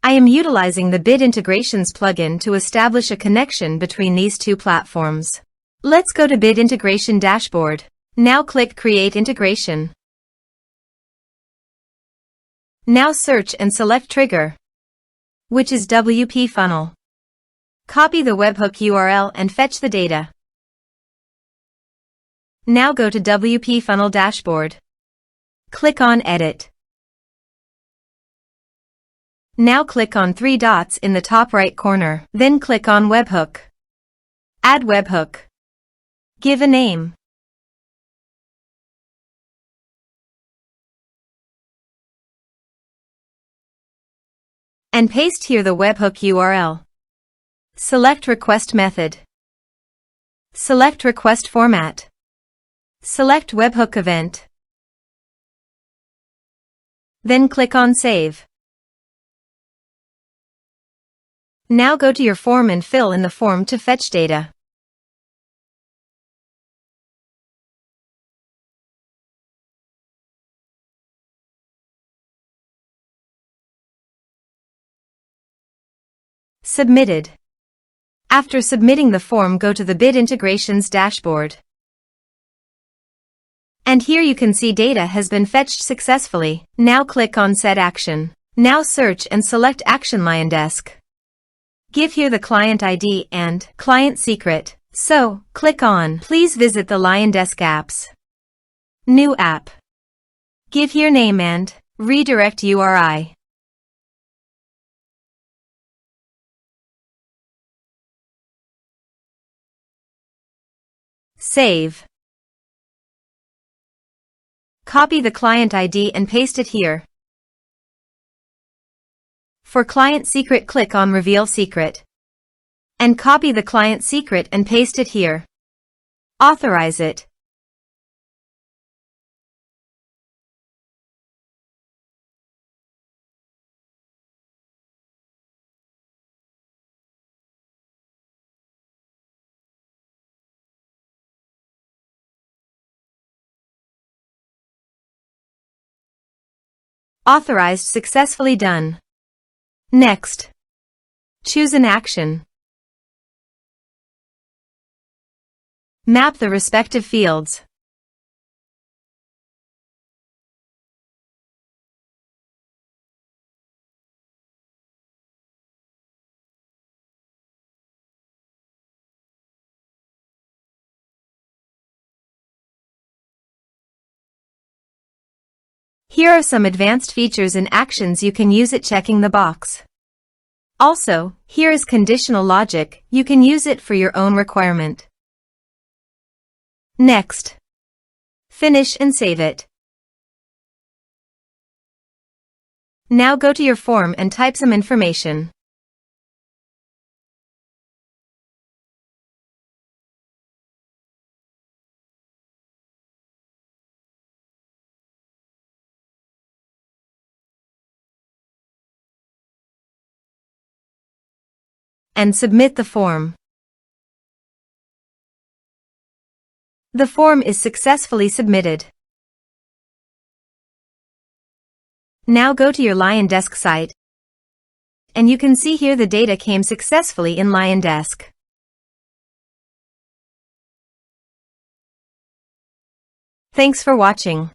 I am utilizing the Bit Integrations plugin to establish a connection between these two platforms. Let's go to Bit Integration Dashboard. Now click Create Integration. Now search and select Trigger, which is WPFunnel. Copy the webhook URL and fetch the data. Now go to WPFunnel Dashboard. Click on Edit. Now click on three dots in the top right corner. Then click on Webhook. Add webhook. Give a name. And paste here the webhook URL. Select Request Method. Select Request Format. Select Webhook Event. Then click on Save. Now go to your form and fill in the form to fetch data. Submitted. After submitting the form, go to the Bit Integrations dashboard. And here you can see data has been fetched successfully. Now click on Set Action. Now search and select Action LionDesk. Give here the client ID and client secret. So, click on Please visit the LionDesk apps. New app. Give here name and redirect URI. Save. Copy the client ID and paste it here. For client secret, click on Reveal Secret. And copy the client secret and paste it here. Authorize it. Authorized, successfully done. Next, choose an action. Map the respective fields. Here are some advanced features and actions you can use it, checking the box. Also, here is conditional logic, you can use it for your own requirement. Next, finish and save it. Now go to your form and type some information. And submit the form. The form is successfully submitted. Now go to your LionDesk site, and you can see here the data came successfully in LionDesk. Thanks for watching.